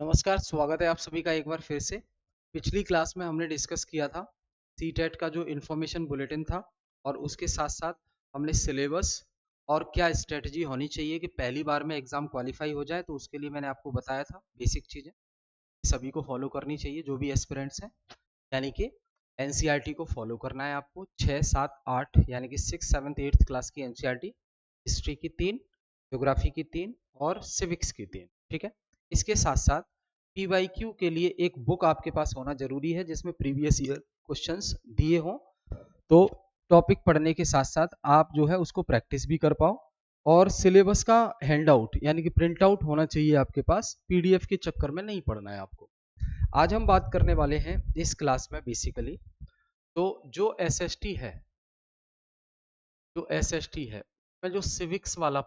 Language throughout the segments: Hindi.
नमस्कार, स्वागत है आप सभी का एक बार फिर से। पिछली क्लास में हमने डिस्कस किया था सीटेट का जो इन्फॉर्मेशन बुलेटिन था और उसके साथ साथ हमने सिलेबस और क्या स्ट्रेटजी होनी चाहिए कि पहली बार में एग्जाम क्वालिफाई हो जाए। तो उसके लिए मैंने आपको बताया था बेसिक चीजें सभी को फॉलो करनी चाहिए जो भी एस्पिरेंट्स हैं, यानी कि एनसीईआरटी को फॉलो करना है आपको। 6, 7, 8 यानी कि 6, 7, 8 क्लास की एनसीईआरटी, हिस्ट्री की 3, ज्योग्राफी की 3 और सिविक्स की 3। ठीक है, इसके साथ साथ पीवाईक्यू के लिए एक बुक आपके पास होना जरूरी है जिसमें प्रीवियस ईयर क्वेश्चंस दिए हों, तो टॉपिक पढ़ने के साथ साथ आप जो है उसको प्रैक्टिस भी कर पाओ। और सिलेबस का हैंड आउट यानी कि प्रिंट आउट होना चाहिए आपके पास, पीडीएफ के चक्कर में नहीं पढ़ना है आपको। आज हम बात करने वाले हैं इस क्लास में बेसिकली, तो जो एसएसटी है उसमें जो सिविक्स वाला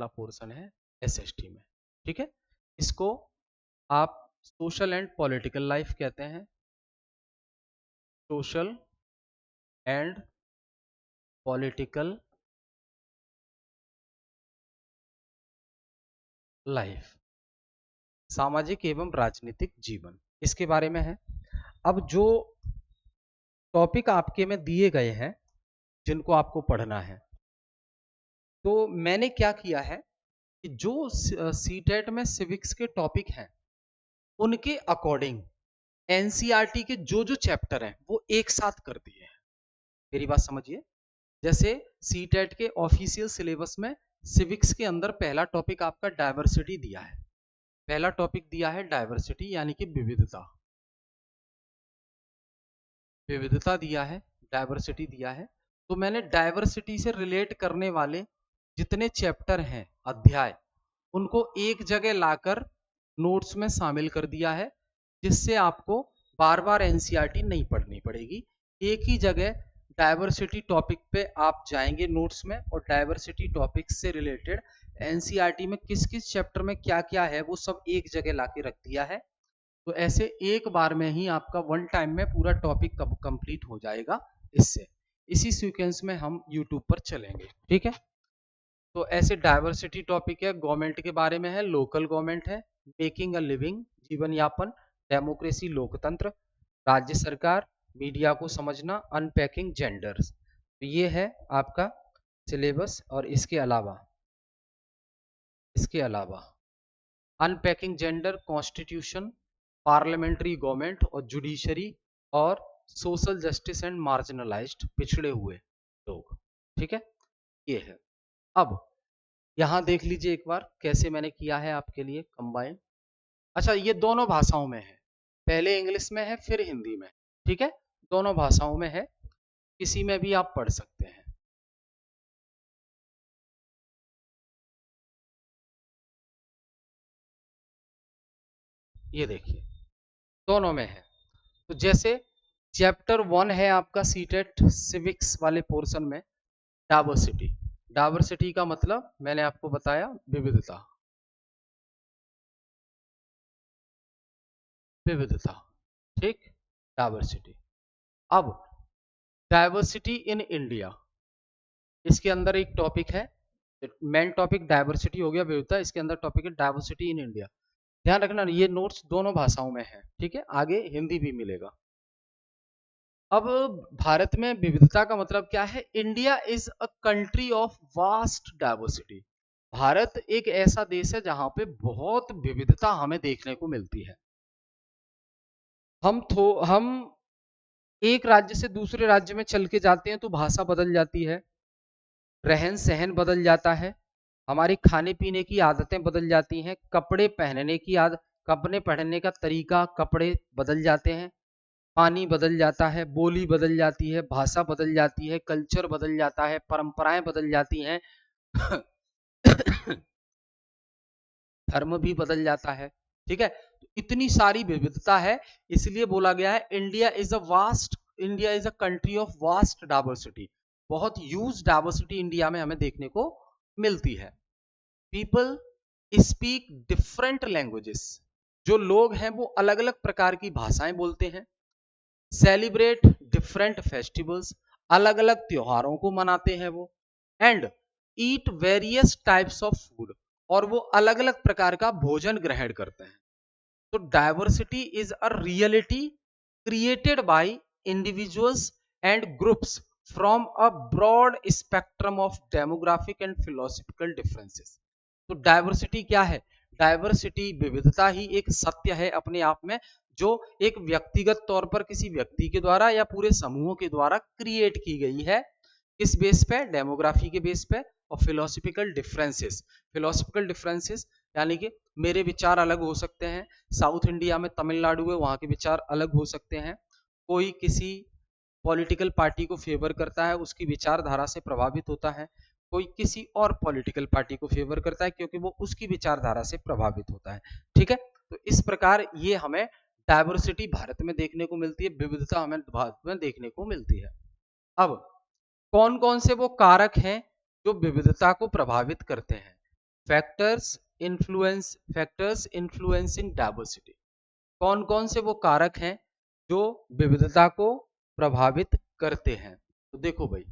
पोर्शन है एसएसटी में। ठीक है, इसको आप सोशल एंड पॉलिटिकल लाइफ कहते हैं, सोशल एंड पॉलिटिकल लाइफ, सामाजिक एवं राजनीतिक जीवन, इसके बारे में है। अब जो टॉपिक आपके में दिए गए हैं जिनको आपको पढ़ना है, तो मैंने क्या किया है कि जो सीटेट में सिविक्स के टॉपिक हैं उनके अकॉर्डिंग एनसीईआरटी के जो जो चैप्टर हैं वो एक साथ कर दिए हैं। मेरी बात समझिए, जैसे सीटेट के ऑफिशियल सिलेबस में सिविक्स के अंदर पहला टॉपिक आपका डाइवर्सिटी दिया है। पहला टॉपिक दिया है डाइवर्सिटी यानी कि विविधता दिया है, डाइवर्सिटी दिया है। तो मैंने डाइवर्सिटी से रिलेट करने वाले जितने चैप्टर हैं, अध्याय, उनको एक जगह लाकर नोट्स में शामिल कर दिया है, जिससे आपको बार बार एनसीईआरटी नहीं पढ़नी पड़ेगी। एक ही जगह डाइवर्सिटी टॉपिक पे आप जाएंगे नोट्स में, और डाइवर्सिटी टॉपिक से रिलेटेड एनसीईआरटी में किस किस चैप्टर में क्या क्या है वो सब एक जगह लाके रख दिया है। तो ऐसे एक बार में ही आपका वन टाइम में पूरा टॉपिक कंप्लीट हो जाएगा। इससे इसी सीक्वेंस में हम यूट्यूब पर चलेंगे। ठीक है, तो ऐसे डाइवर्सिटी टॉपिक है, गवर्नमेंट के बारे में है, लोकल गवर्नमेंट है, मेकिंग अ लिविंग, जीवन यापन, डेमोक्रेसी लोकतंत्र, राज्य सरकार, मीडिया को समझना, अनपैकिंग जेंडर्स। तो ये है आपका सिलेबस। और इसके अलावा unpacking gender, constitution, parliamentary government और जुडिशरी, और सोशल जस्टिस एंड मार्जिनलाइज्ड, पिछड़े हुए लोग। ठीक है, ये है। अब यहां देख लीजिए एक बार कैसे मैंने किया है आपके लिए कंबाइन। अच्छा, ये दोनों भाषाओं में है, पहले इंग्लिश में है फिर हिंदी में। ठीक है, दोनों भाषाओं में है, किसी में भी आप पढ़ सकते हैं। ये देखिए, दोनों में है। तो जैसे चैप्टर 1 है आपका सीटेट सिविक्स वाले पोर्शन में, डाइवर्सिटी। डाइवर्सिटी का मतलब मैंने आपको बताया, विविधता। ठीक, डाइवर्सिटी। अब डाइवर्सिटी इन इंडिया, इसके अंदर एक टॉपिक है, मेन टॉपिक डाइवर्सिटी हो गया, विविधता, इसके अंदर टॉपिक है डाइवर्सिटी इन इंडिया। ध्यान रखना ये नोट्स दोनों भाषाओं में है। ठीक है, आगे हिंदी भी मिलेगा। अब भारत में विविधता का मतलब क्या है? India is a country of vast diversity. Bharat एक ऐसा देश है जहां पे बहुत विविधता हमें देखने को मिलती है। हम एक राज्य से दूसरे राज्य में चल के जाते हैं तो भाषा बदल जाती है, रहन सहन बदल जाता है, हमारी खाने पीने की आदतें बदल जाती हैं, कपड़े पहनने का तरीका, कपड़े बदल जाते हैं, पानी बदल जाता है, बोली बदल जाती है, भाषा बदल जाती है, कल्चर बदल जाता है, परंपराएं बदल जाती हैं, धर्म भी बदल जाता है। ठीक है, तो इतनी सारी विविधता है, इसलिए बोला गया है India is a country of vast diversity. बहुत ह्यूज डाइवर्सिटी इंडिया में हमें देखने को मिलती है। पीपल स्पीक डिफरेंट लैंग्वेजेस, जो लोग हैं वो अलग अलग प्रकार की भाषाएं बोलते हैं। सेलिब्रेट डिफरेंट फेस्टिवल्स, अलग अलग त्योहारों को मनाते हैं वो। And eat various types of food, और वो अलग अलग प्रकार का भोजन ग्रहण करते हैं। तो diversity is a reality created by individuals and groups from a broad spectrum of demographic and philosophical differences. तो डाइवर्सिटी क्या है? डाइवर्सिटी, विविधता ही एक सत्य है अपने आप में, जो एक व्यक्तिगत तौर पर किसी व्यक्ति के द्वारा या पूरे समूहों के द्वारा क्रिएट की गई है। किस बेस पे? डेमोग्राफी के बेस पे। और फिलोसफिकल डिफरेंसेस, फिलोसफिकल डिफरेंसेस यानी कि मेरे विचार अलग हो सकते हैं, साउथ इंडिया में तमिलनाडु है वहां के विचार अलग हो सकते हैं, कोई किसी पॉलिटिकल पार्टी को फेवर करता है उसकी विचारधारा से प्रभावित होता है, कोई किसी और पॉलिटिकल पार्टी को फेवर करता है क्योंकि वो उसकी विचारधारा से प्रभावित होता है। ठीक है, तो इस प्रकार ये हमें डाइवर्सिटी भारत में देखने को मिलती है, विविधता हमें भारत में देखने को मिलती है। अब कौन कौन से वो कारक हैं जो विविधता को प्रभावित करते हैं? Factors influencing diversity. कौन कौन से वो कारक हैं जो विविधता को प्रभावित करते हैं? तो देखो भाई,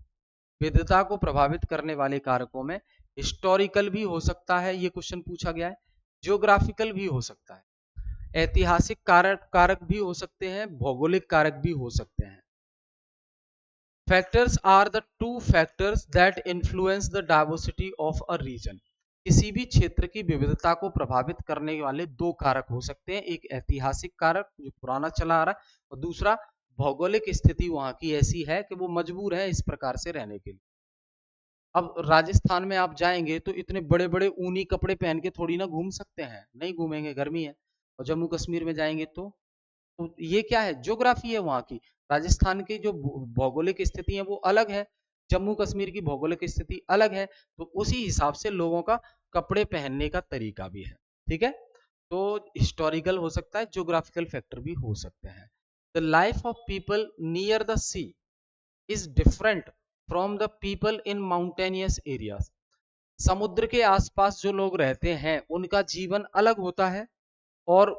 विविधता को प्रभावित करने वाले कारकों में हिस्टोरिकल भी हो सकता है, ये क्वेश्चन पूछा गया है, जियोग्राफिकल भी हो सकता है, ऐतिहासिक कारक भी हो सकते हैं, भौगोलिक कारक भी हो सकते हैं। Factors are the two factors that influence the diversity of a region. किसी भी क्षेत्र की विविधता को प्रभावित करने वाले दो कारक हो सकते हैं, एक ऐतिहासिक कारक जो पुराना चला आ रहा है और दूसरा भौगोलिक स्थिति वहां की ऐसी है कि वो मजबूर है इस प्रकार से रहने के लिए। अब राजस्थान में आप जाएंगे तो इतने बड़े बड़े ऊनी कपड़े पहन के थोड़ी ना घूम सकते हैं, नहीं घूमेंगे, गर्मी है। और जम्मू कश्मीर में जाएंगे तो ये क्या है? ज्योग्राफी है वहां की। राजस्थान की जो भौगोलिक स्थिति है वो अलग है, जम्मू कश्मीर की भौगोलिक स्थिति अलग है, तो उसी हिसाब से लोगों का कपड़े पहनने का तरीका भी है। ठीक है, तो हिस्टोरिकल हो सकता है, ज्योग्राफिकल फैक्टर भी हो सकते हैं। The life of people near the sea is different from the people in mountainous areas. समुद्र के आसपास जो लोग रहते हैं उनका जीवन अलग होता है, और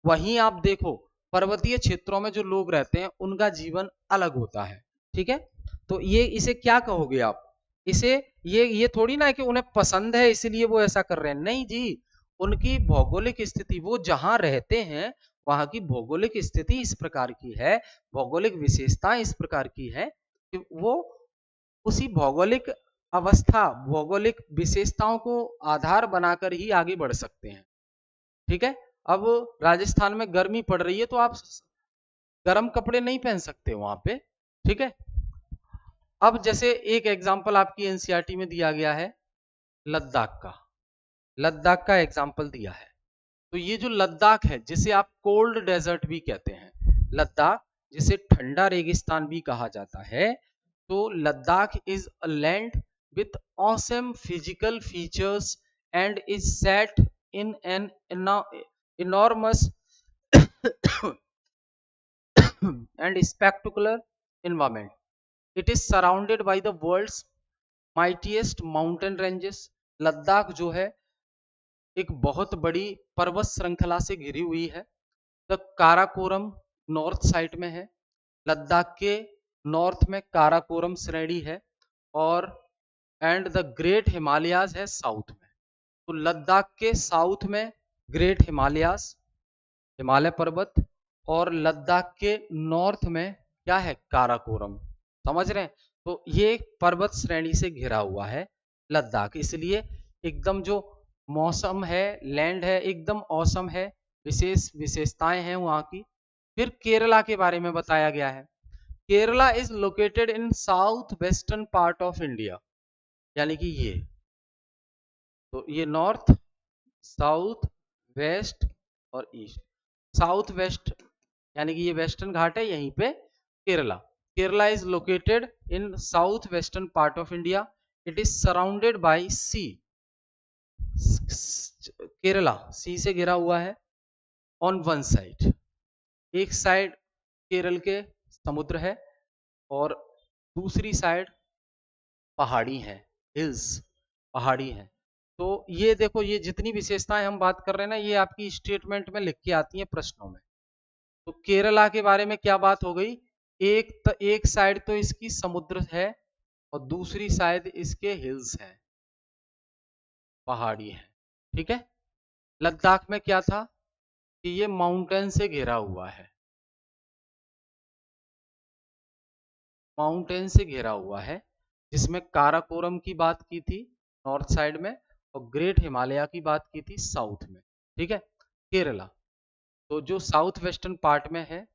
वहीं आप देखो पर्वतीय क्षेत्रों में जो लोग रहते हैं उनका जीवन अलग होता है। ठीक है, तो ये इसे क्या कहोगे आप? इसे ये थोड़ी ना है कि उन्हें पसंद है इसलिए वो ऐसा कर रहे हैं, नहीं जी, उनकी भौगोलिक स्थिति, वो जहां रहते हैं वहां की भौगोलिक स्थिति इस प्रकार की है, भौगोलिक विशेषताएं इस प्रकार की है कि वो उसी भौगोलिक अवस्था, भौगोलिक विशेषताओं को आधार बनाकर ही आगे बढ़ सकते हैं। ठीक है, अब राजस्थान में गर्मी पड़ रही है तो आप गर्म कपड़े नहीं पहन सकते वहां पे। ठीक है, अब जैसे एक एग्जांपल आपकी एनसीईआरटी में दिया गया है लद्दाख का, लद्दाख का एग्जांपल दिया है। तो ये जो लद्दाख है जिसे आप कोल्ड डेजर्ट भी कहते हैं, लद्दाख जिसे ठंडा रेगिस्तान भी कहा जाता है, तो Ladakh is a land with awesome physical features and is set in an enormous and spectacular environment. It is surrounded by the world's mightiest mountain ranges. Ladakh जो है एक बहुत बड़ी पर्वत श्रृंखला से घिरी हुई है। द काराकोरम नॉर्थ साइड में है, लद्दाख के नॉर्थ में काराकोरम श्रेणी है, और एंड द ग्रेट हिमालयाज है साउथ में। तो लद्दाख के साउथ में ग्रेट हिमालयाज, हिमालय पर्वत, और लद्दाख के नॉर्थ में क्या है? काराकोरम। समझ रहे हैं? तो ये पर्वत श्रेणी से घिरा हुआ है लद्दाख, इसलिए एकदम जो मौसम है, लैंड है, एकदम औसम है, विशेष विशेषताएं हैं वहां की। फिर केरला के बारे में बताया गया है, Kerala is located in south western part of India, यानी कि ये, तो ये नॉर्थ, साउथ, वेस्ट और ईस्ट। साउथ वेस्ट यानी कि ये वेस्टर्न घाट है, यहीं पे Kerala. Kerala is located in south western part of India, it is surrounded by sea. Kerala sea से घिरा हुआ है ऑन वन साइड, एक साइड केरल के समुद्र है और दूसरी साइड पहाड़ी है, हिल्स, पहाड़ी है। तो ये देखो, ये जितनी विशेषताएं हम बात कर रहे हैं ना, ये आपकी स्टेटमेंट में लिख के आती हैं प्रश्नों में। तो केरला के बारे में क्या बात हो गई? एक साइड तो इसकी समुद्र है और दूसरी साइड इसके हिल्स है, पहाड़ी है। ठीक है। लद्दाख में क्या था कि ये माउंटेन से घिरा हुआ है, माउंटेन से घिरा हुआ है, जिसमें काराकोरम की बात की थी नॉर्थ साइड में और ग्रेट हिमालय की बात की थी साउथ में। ठीक है। केरला, तो जो साउथ वेस्टर्न पार्ट में है,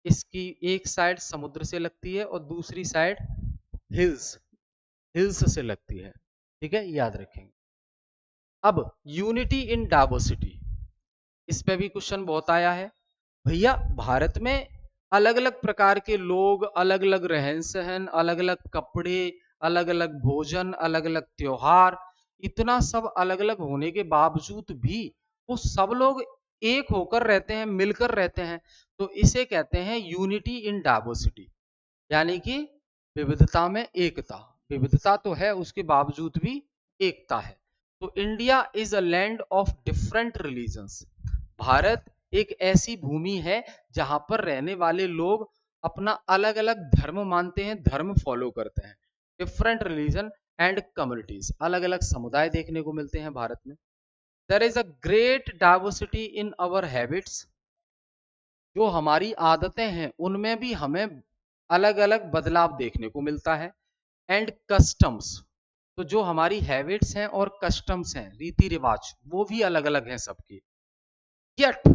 इसकी एक साइड समुद्र से लगती है और दूसरी साइड हिल्स हिल्स से लगती है। ठीक है, याद रखेंगे। अब यूनिटी इन डाइवर्सिटी, इस पे भी क्वेश्चन बहुत आया है। भैया भारत में अलग अलग प्रकार के लोग, अलग अलग रहन सहन, अलग अलग कपड़े, अलग अलग भोजन, अलग अलग त्योहार, इतना सब अलग अलग होने के बावजूद भी वो सब लोग एक होकर रहते हैं, मिलकर रहते हैं। तो इसे कहते हैं यूनिटी इन डाइवर्सिटी, यानी कि विविधता में एकता। विविधता तो है, उसके बावजूद भी एकता है। तो India is a land of different religions. Bharat एक ऐसी भूमि है जहां पर रहने वाले लोग अपना अलग अलग धर्म मानते हैं, धर्म फॉलो करते हैं। डिफरेंट रिलीजन एंड कम्युनिटीज, अलग अलग समुदाय देखने को मिलते हैं भारत में। There is a great diversity in our habits, जो हमारी आदतें हैं उनमें भी हमें अलग अलग बदलाव देखने को मिलता है। एंड कस्टम्स, तो जो हमारी हैबिट्स हैं और कस्टम्स हैं, रीति रिवाज, वो भी अलग अलग हैं सबकी। Yet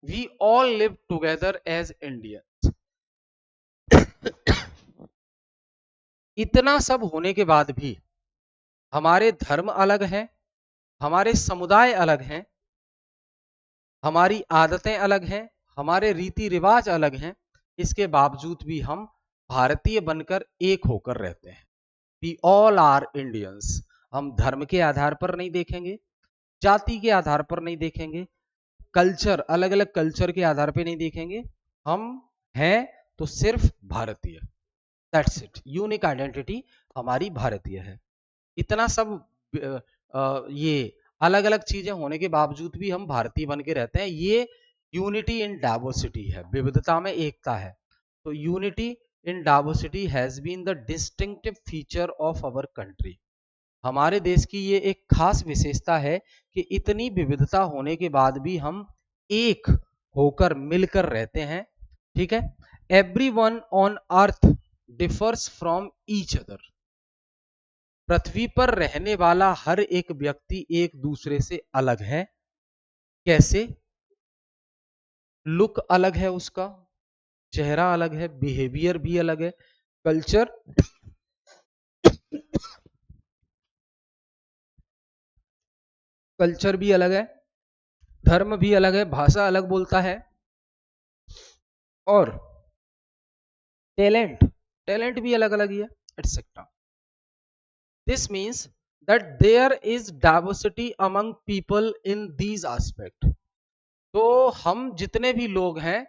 we all live together as Indians. इतना सब होने के बाद भी हमारे धर्म अलग हैं, हमारे समुदाय अलग हैं, हमारी आदतें अलग हैं, हमारे रीति रिवाज अलग हैं, इसके बावजूद भी हम भारतीय बनकर एक होकर रहते हैं। We all are Indians. हम धर्म के आधार पर नहीं देखेंगे, जाति के आधार पर नहीं देखेंगे, कल्चर, अलग अलग कल्चर के आधार पर नहीं देखेंगे, हम हैं तो सिर्फ भारतीय। दैट्स इट, यूनिक आइडेंटिटी हमारी भारतीय है। इतना सब ये अलग अलग चीजें होने के बावजूद भी हम भारतीय बन के रहते हैं, ये यूनिटी इन डाइवर्सिटी है, विविधता में एकता है। तो unity in diversity has been the distinctive feature of our country. हमारे देश की ये एक खास विशेषता है कि इतनी विविधता होने के बाद भी हम एक होकर मिलकर रहते हैं। ठीक है। Everyone on earth differs from each other. पृथ्वी पर रहने वाला हर एक व्यक्ति एक दूसरे से अलग है। कैसे? लुक अलग है उसका, चेहरा अलग है, बिहेवियर भी अलग है, कल्चर कल्चर भी अलग है, धर्म भी अलग है, भाषा अलग बोलता है, और टैलेंट टैलेंट भी अलग अलग ही है, etcetera. This means that there is diversity among people in these aspect। तो हम जितने भी लोग हैं,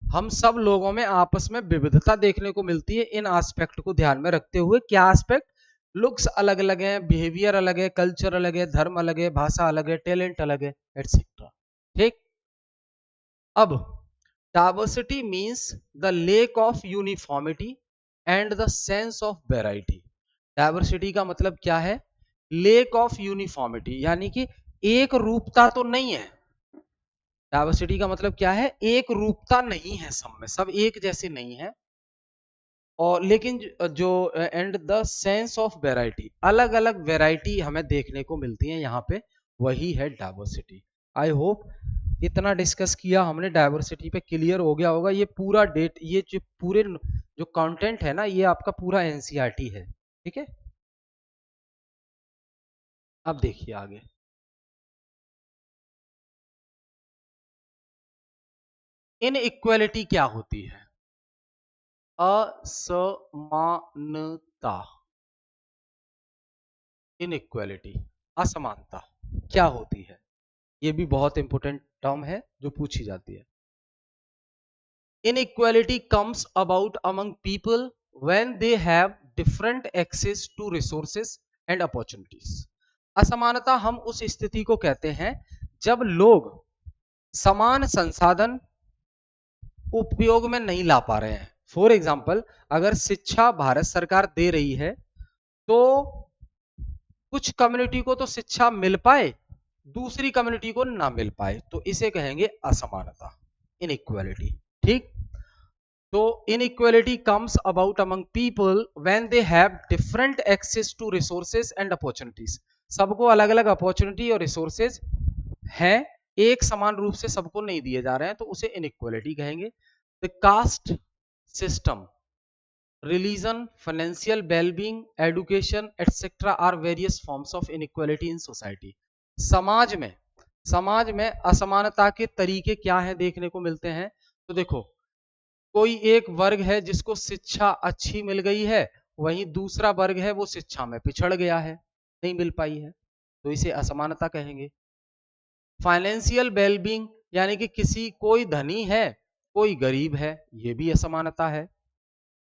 हम सब लोगों में आपस में विविधता देखने को मिलती है इन एस्पेक्ट को ध्यान में रखते हुए। क्या एस्पेक्ट? लुक्स अलग अलग है, बिहेवियर अलग है, कल्चर अलग है, धर्म अलग है, भाषा अलग है, टैलेंट अलग है, एटसेट्रा। ठीक। अब diversity means the lake of uniformity and the sense of variety. Diversity का मतलब क्या है? लेक ऑफ यूनिफॉर्मिटी, यानी कि एक रूपता तो नहीं है। डाइवर्सिटी का मतलब क्या है? एक रूपता नहीं है, सब में सब एक जैसे नहीं है। और लेकिन जो and the sense of variety, अलग अलग वेराइटी हमें देखने को मिलती है यहाँ पे, वही है डाइवर्सिटी। आई होप इतना डिस्कस किया हमने डाइवर्सिटी पे क्लियर हो गया होगा। ये पूरा डेट, ये जो पूरे जो कंटेंट है ना, ये आपका पूरा एनसीईआरटी है। ठीक है। अब देखिए आगे। इनइक्वालिटी क्या होती है? असमानता, इनइक्वालिटी, असमानता क्या होती है? ये भी बहुत इंपॉर्टेंट टर्म है जो पूछी जाती है। Inequality comes about among people when they have different access to resources and opportunities. असमानता हम उस स्थिति को कहते हैं जब लोग समान संसाधन उपयोग में नहीं ला पा रहे हैं। फॉर एग्जाम्पल, अगर शिक्षा भारत सरकार दे रही है तो कुछ कम्युनिटी को तो शिक्षा मिल पाए, दूसरी कम्युनिटी को ना मिल पाए, तो इसे कहेंगे असमानता, इनइक्वालिटी। ठीक, तो inequality comes about among people when they have different access to resources and opportunities. सबको अलग अलग अपॉर्चुनिटी और रिसोर्सेज हैं, एक समान रूप से सबको नहीं दिए जा रहे हैं, तो उसे इनइक्वालिटी कहेंगे। The caste system, religion, financial well-being, education, etc. are various forms of inequality in society. समाज में असमानता के तरीके क्या है देखने को मिलते हैं। तो देखो, कोई एक वर्ग है जिसको शिक्षा अच्छी मिल गई है, वहीं दूसरा वर्ग है वो शिक्षा में पिछड़ गया है, नहीं मिल पाई है, तो इसे असमानता कहेंगे। फाइनेंशियल वेलबींग, यानी कि कोई धनी है कोई गरीब है, ये भी असमानता है।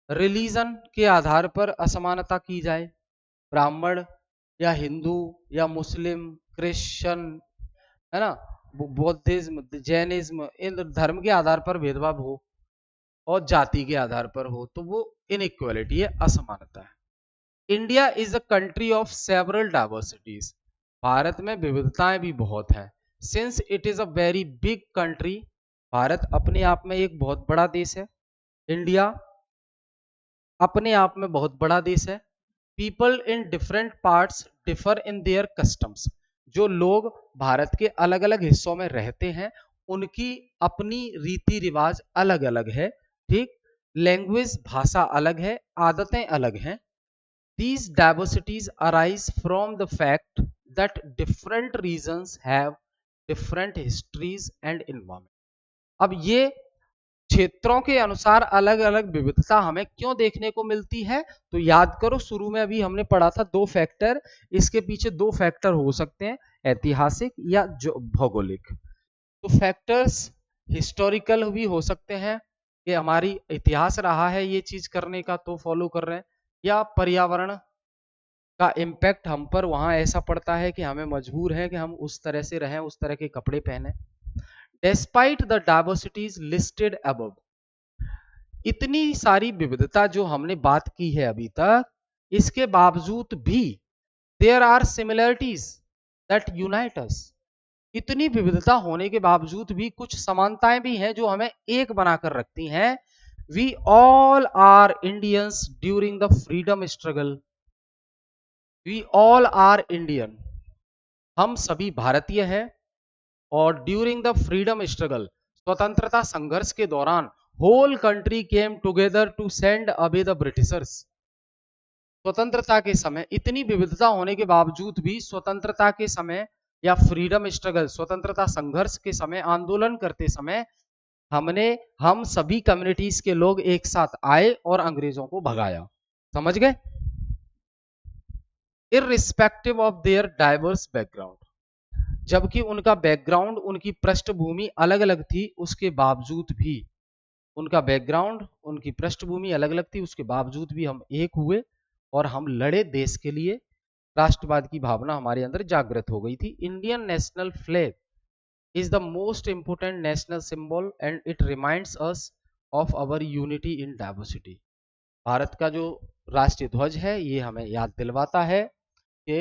रिलीजन के आधार पर असमानता की जाए, ब्राह्मण या हिंदू या मुस्लिम, क्रिश्चियन, है ना, बौद्धिज्म, जैनिज्म, इन धर्म के आधार पर भेदभाव हो और जाति के आधार पर हो, तो वो इनइक्वालिटी है, असमानता है। India is a country of several diversities, Bharat में विविधताएं भी बहुत हैं। Since it is a very big country, Bharat अपने आप में एक बहुत बड़ा देश है, इंडिया अपने आप में बहुत बड़ा देश है। People in different parts differ in their customs, जो लोग भारत के अलग अलग हिस्सों में रहते हैं उनकी अपनी रीति रिवाज अलग अलग है। ठीक, लैंग्वेज, भाषा अलग है, आदतें अलग हैं। These diversities arise from the fact that different regions have different histories and environment. अब ये क्षेत्रों के अनुसार अलग अलग विविधता हमें क्यों देखने को मिलती है, तो याद करो शुरू में अभी हमने पढ़ा था दो फैक्टर, इसके पीछे दो फैक्टर हो सकते हैं, ऐतिहासिक या भौगोलिक। तो फैक्टर्स हिस्टोरिकल भी हो सकते हैं कि हमारी इतिहास रहा है ये चीज करने का तो फॉलो कर रहे हैं, या पर्यावरण का इम्पैक्ट हम पर वहां ऐसा पड़ता है कि हमें मजबूर है कि हम उस तरह से रहें, उस तरह के कपड़े पहने। Despite the diversities listed above, इतनी सारी विविधता जो हमने बात की है अभी तक, इसके बावजूद भी there are similarities that unite us, इतनी विविधता होने के बावजूद भी कुछ समानताएं भी हैं जो हमें एक बनाकर रखती हैं। We all are Indians during the freedom struggle. We all are Indian, हम सभी भारतीय हैं, और ड्यूरिंग द फ्रीडम स्ट्रगल, स्वतंत्रता संघर्ष के दौरान, whole country came together to send away the Britishers. स्वतंत्रता के समय इतनी विविधता होने के बावजूद भी स्वतंत्रता के समय या फ्रीडम स्ट्रगल, स्वतंत्रता संघर्ष के समय, आंदोलन करते समय हम सभी कम्युनिटीज के लोग एक साथ आए और अंग्रेजों को भगाया। समझ गए? Irrespective of their diverse background, जबकि उनका बैकग्राउंड, उनकी पृष्ठभूमि अलग अलग थी, उसके बावजूद भी उनका बैकग्राउंड, उनकी पृष्ठभूमि अलग अलग थी, उसके बावजूद भी हम एक हुए और हम लड़े देश के लिए। राष्ट्रवाद की भावना हमारे अंदर जागृत हो गई थी। Indian national flag is the most important national symbol and it reminds us of our unity in diversity. भारत का जो राष्ट्रीय ध्वज है ये हमें याद दिलवाता है कि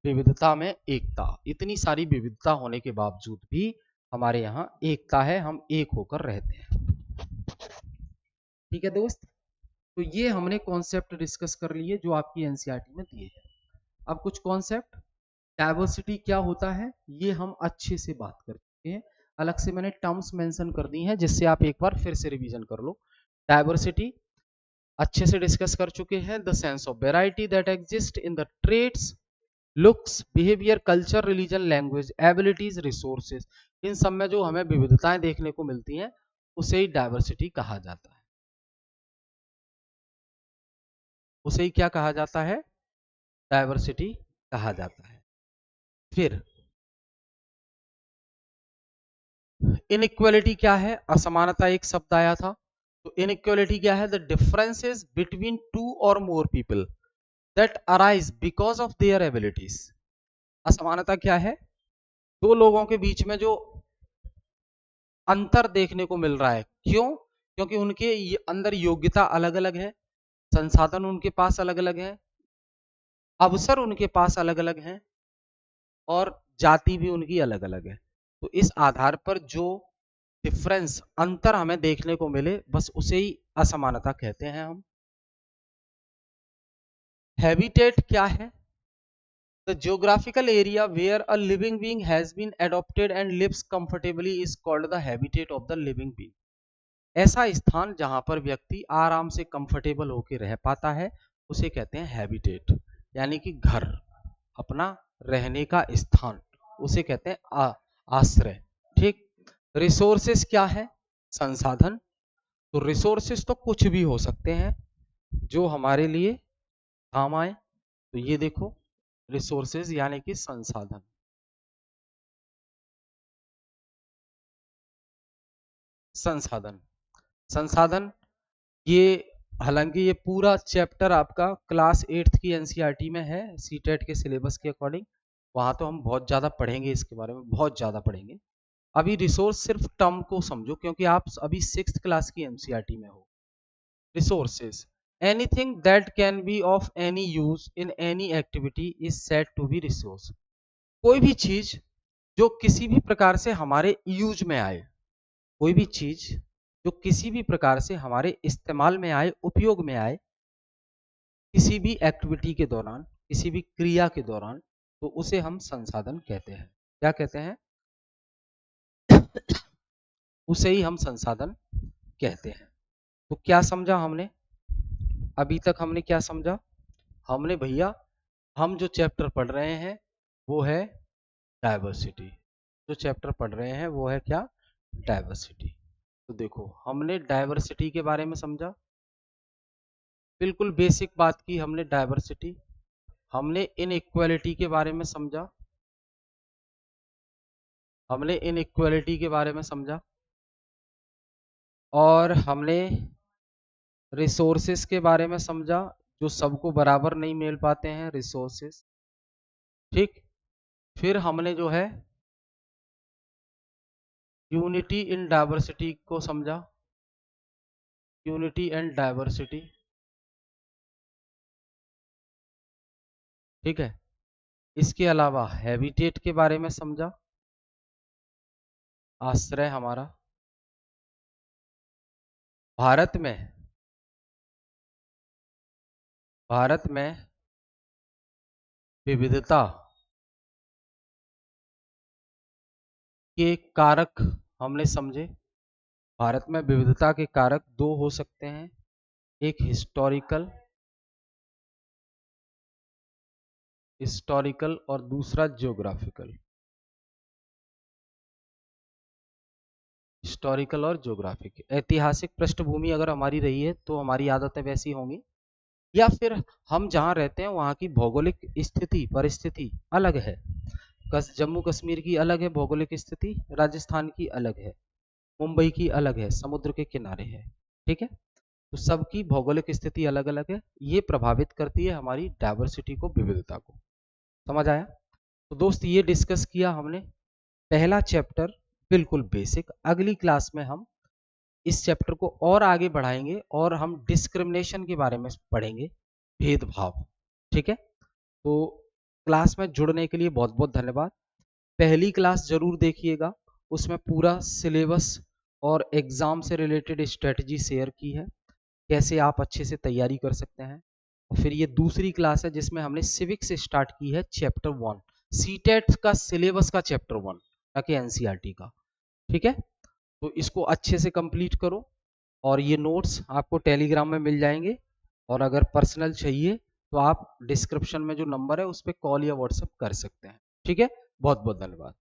विविधता में एकता, इतनी सारी विविधता होने के बावजूद भी हमारे यहाँ एकता है, हम एक होकर रहते हैं। ठीक है दोस्त, तो ये हमने कॉन्सेप्ट डिस्कस कर लिए जो आपकी एनसीईआरटी में दिए हैं। अब कुछ कॉन्सेप्ट, डाइवर्सिटी क्या होता है ये हम अच्छे से बात कर चुके हैं, अलग से मैंने टर्म्स मेंशन कर दी हैं जिससे आप एक बार फिर से रिवीजन कर लो। डाइवर्सिटी अच्छे से डिस्कस कर चुके हैं। The sense of variety that exist in the traits, looks, behaviour, culture, religion, language, abilities, resources, इन सब में जो हमें विविधताएं देखने को मिलती हैं उसे ही डाइवर्सिटी कहा जाता है। उसे ही क्या कहा जाता है? डाइवर्सिटी कहा जाता है। फिर इनइक्वालिटी क्या है? असमानता एक शब्द आया था, तो इनइक्वालिटी क्या है? द डिफरेंसेस बिटवीन टू और more people that arise because of their abilities. असमानता क्या है? दो लोगों के बीच में जो अंतर देखने को मिल रहा है, क्यों? क्योंकि उनके अंदर योग्यता अलग अलग है, संसाधन उनके पास अलग अलग है, अवसर उनके पास अलग अलग हैं, और जाति भी उनकी अलग अलग है। तो इस आधार पर जो डिफरेंस, अंतर हमें देखने को मिले, बस उसे ही असमानता कहते हैं हम। हैबिटेट क्या है? The geographical area where a living being has been adopted and lives comfortably is called the habitat of the living being. ऐसा स्थान जहां पर व्यक्ति आराम से कंफर्टेबल होकर रह पाता है उसे कहते हैं हैबिटेट, यानी कि घर, अपना रहने का स्थान, उसे कहते हैं आश्रय। ठीक। रिसोर्सेस क्या है? संसाधन। तो रिसोर्सेस तो कुछ भी हो सकते हैं जो हमारे लिए काम आए। तो ये देखो, रिसोर्सेज यानी कि संसाधन। संसाधन, संसाधन, ये हालांकि ये पूरा चैप्टर आपका क्लास 8th की एनसीईआरटी में है, सीटेट के सिलेबस के अकॉर्डिंग। वहां तो हम बहुत ज्यादा पढ़ेंगे, इसके बारे में बहुत ज्यादा पढ़ेंगे। अभी रिसोर्स सिर्फ टर्म को समझो, क्योंकि आप अभी 6th क्लास की एनसीईआरटी में हो। Resources, anything that can be of any use in any activity is said to be resource. कोई भी चीज जो किसी भी प्रकार से हमारे यूज में आए, कोई भी चीज जो किसी भी प्रकार से हमारे इस्तेमाल में आए, उपयोग में आए, किसी भी एक्टिविटी के दौरान, किसी भी क्रिया के दौरान, तो उसे हम संसाधन कहते हैं। क्या कहते हैं? उसे ही हम संसाधन कहते हैं। तो क्या समझा हमने? अभी तक हमने क्या समझा? हमने भैया, हम जो चैप्टर पढ़ रहे हैं वो है डायवर्सिटी। जो चैप्टर पढ़ रहे हैं वो है क्या? डायवर्सिटी। तो देखो, हमने डायवर्सिटी के बारे में समझा, बिल्कुल बेसिक बात की हमने डायवर्सिटी। हमने इनइक्वालिटी के बारे में समझा, हमने इनइक्वालिटी के बारे में समझा, और हमने रिसोर्सेस के बारे में समझा, जो सबको बराबर नहीं मिल पाते हैं रिसोर्सेस। ठीक। फिर हमने जो है यूनिटी इन डायवर्सिटी को समझा, यूनिटी एंड डायवर्सिटी। ठीक है। इसके अलावा हैबिटेट के बारे में समझा, आश्रय हमारा। भारत में, भारत में विविधता के कारक हमने समझे। भारत में विविधता के कारक दो हो सकते हैं, एक हिस्टोरिकल, हिस्टोरिकल और दूसरा ज्योग्राफिकल। हिस्टोरिकल और ज्योग्राफिक, ऐतिहासिक पृष्ठभूमि अगर हमारी रही है तो हमारी आदतें वैसी होंगी, या फिर हम जहां रहते हैं वहां की भौगोलिक स्थिति, परिस्थिति अलग है। जम्मू कश्मीर की अलग है भौगोलिक स्थिति, राजस्थान की अलग है, मुंबई की अलग है, समुद्र के किनारे है। ठीक है। तो सबकी भौगोलिक स्थिति अलग अलग है, ये प्रभावित करती है हमारी डायवर्सिटी को, विविधता को। समझ आया? तो दोस्त, ये डिस्कस किया हमने पहला चैप्टर, बिल्कुल बेसिक। अगली क्लास में हम इस चैप्टर को और आगे बढ़ाएंगे और हम डिस्क्रिमिनेशन के बारे में पढ़ेंगे, भेदभाव। ठीक है। तो क्लास में जुड़ने के लिए बहुत बहुत धन्यवाद। पहली क्लास जरूर देखिएगा, उसमें पूरा सिलेबस और एग्जाम से रिलेटेड स्ट्रेटजी शेयर की है, कैसे आप अच्छे से तैयारी कर सकते हैं। और फिर ये दूसरी क्लास है जिसमें हमने सिविक्स स्टार्ट की है, चैप्टर 1, सीटेट का सिलेबस का चैप्टर 1, ना कि एनसीईआरटी का। ठीक है। तो इसको अच्छे से कंप्लीट करो, और ये नोट्स आपको टेलीग्राम में मिल जाएंगे, और अगर पर्सनल चाहिए तो आप डिस्क्रिप्शन में जो नंबर है उस पर कॉल या व्हाट्सएप कर सकते हैं। ठीक है। बहुत बहुत धन्यवाद।